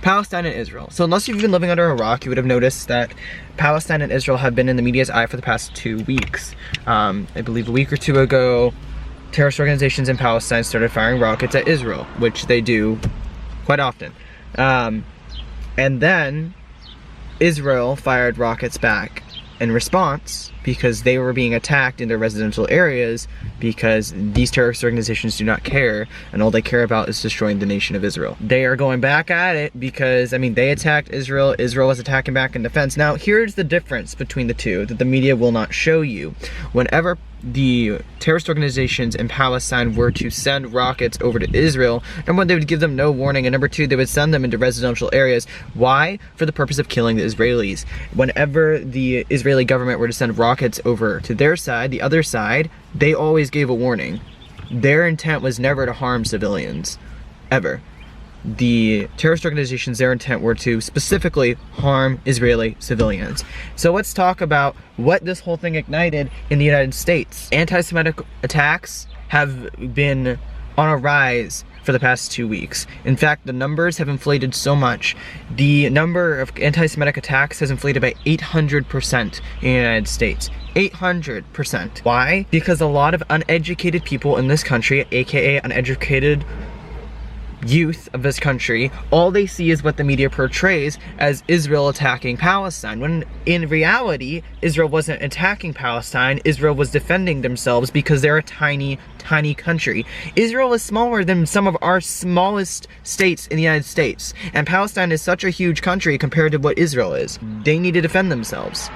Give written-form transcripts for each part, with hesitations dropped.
Palestine and Israel. So unless you've been living under a rock, you would have noticed that Palestine and Israel have been in the media's eye for the past 2 weeks. I believe a week or two ago, terrorist organizations in Palestine started firing rockets at Israel, which they do quite often. And then Israel fired rockets back in response because they were being attacked in their residential areas, because these terrorist organizations do not care, and all they care about is destroying the nation of Israel. They are going back at it because, I mean, they attacked Israel, Israel was attacking back in defense. Now, here's the difference between the two that the media will not show you. Whenever the terrorist organizations in Palestine were to send rockets over to Israel, number one, they would give them no warning, and number two, they would send them into residential areas. Why? For the purpose of killing the Israelis. Whenever the Israeli government were to send rockets over to their side, the other side, they always gave a warning. Their intent was never to harm civilians, ever. The terrorist organizations, their intent were to specifically harm Israeli civilians. So let's talk about what this whole thing ignited in the United States. Anti-Semitic attacks have been on a rise for the past 2 weeks. In fact, the numbers have inflated so much. The number of anti-Semitic attacks has inflated by 800% in the United States. 800%. Why? Because a lot of uneducated people in this country, aka uneducated youth of this country, all they see is what the media portrays as Israel attacking Palestine, when in reality Israel wasn't attacking Palestine. Israel was defending themselves because they're a tiny country. Israel is smaller than some of our smallest states in the United States, and Palestine is such a huge country compared to what Israel is. They need to defend themselves.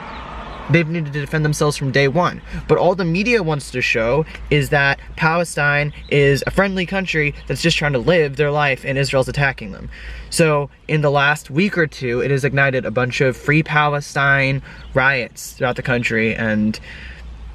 They've needed to defend themselves from day one. But all the media wants to show is that Palestine is a friendly country that's just trying to live their life and Israel's attacking them. So in the last week or two, it has ignited a bunch of Free Palestine riots throughout the country, and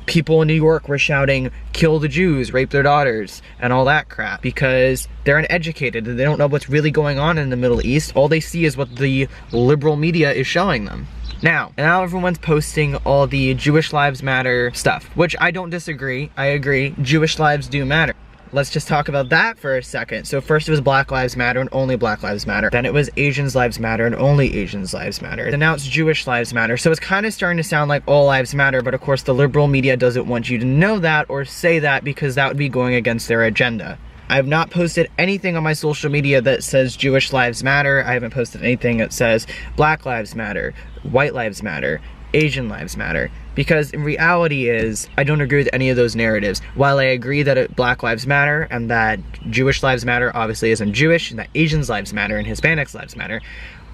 people in New York were shouting, "Kill the Jews, rape their daughters," and all that crap, because they're uneducated and they don't know what's really going on in the Middle East. All they see is what the liberal media is showing them. Now everyone's posting all the Jewish Lives Matter stuff, which I don't disagree. I agree, Jewish lives do matter. Let's just talk about that for a second. So first it was Black Lives Matter and only Black Lives Matter. Then it was Asians Lives Matter and only Asians Lives Matter. And now it's Jewish Lives Matter. So it's kind of starting to sound like all lives matter, but of course the liberal media doesn't want you to know that or say that, because that would be going against their agenda. I have not posted anything on my social media that says Jewish Lives Matter. I haven't posted anything that says Black Lives Matter, White Lives Matter, Asian Lives Matter, because in reality is, I don't agree with any of those narratives. While I agree that Black Lives Matter and that Jewish Lives Matter obviously isn't Jewish, and that Asians Lives Matter and Hispanics Lives Matter,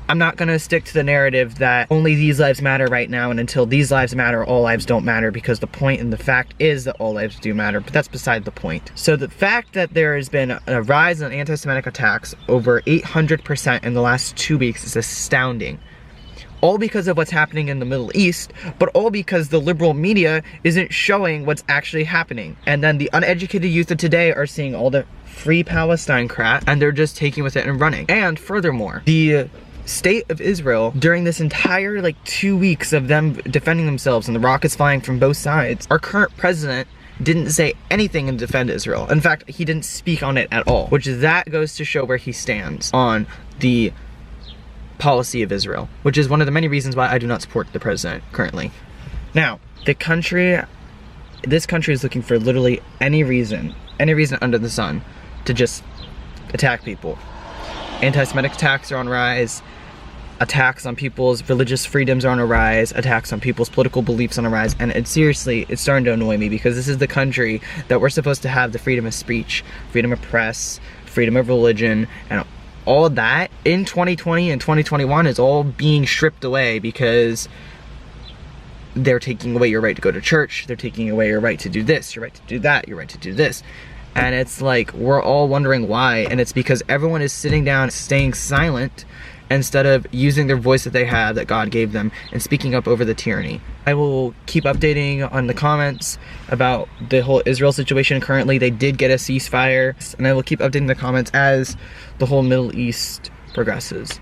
I'm not gonna stick to the narrative that only these lives matter right now, and until these lives matter, all lives don't matter, because the point and the fact is that all lives do matter, but that's beside the point. So the fact that there has been a rise in anti-Semitic attacks over 800% in the last 2 weeks is astounding. All because of what's happening in the Middle East, but all because the liberal media isn't showing what's actually happening. And then the uneducated youth of today are seeing all the Free Palestine crap, and they're just taking with it and running. And furthermore, the state of Israel, during this entire 2 weeks of them defending themselves and the rockets flying from both sides, our current president didn't say anything to defend Israel. In fact, he didn't speak on it at all, which that goes to show where he stands on the policy of Israel, which is one of the many reasons why I do not support the president currently. Now, this country is looking for literally any reason under the sun to just attack people. Anti-Semitic attacks are on rise, attacks on people's religious freedoms are on a rise, attacks on people's political beliefs on a rise, and it's starting to annoy me, because this is the country that we're supposed to have the freedom of speech, freedom of press, freedom of religion, and all that in 2020 and 2021 is all being stripped away, because they're taking away your right to go to church, they're taking away your right to do this, your right to do that, your right to do this. And it's like, we're all wondering why, and it's because everyone is sitting down, staying silent, instead of using their voice that they have, that God gave them, and speaking up over the tyranny. I will keep updating on the comments about the whole Israel situation. Currently, they did get a ceasefire, and I will keep updating the comments as the whole Middle East progresses.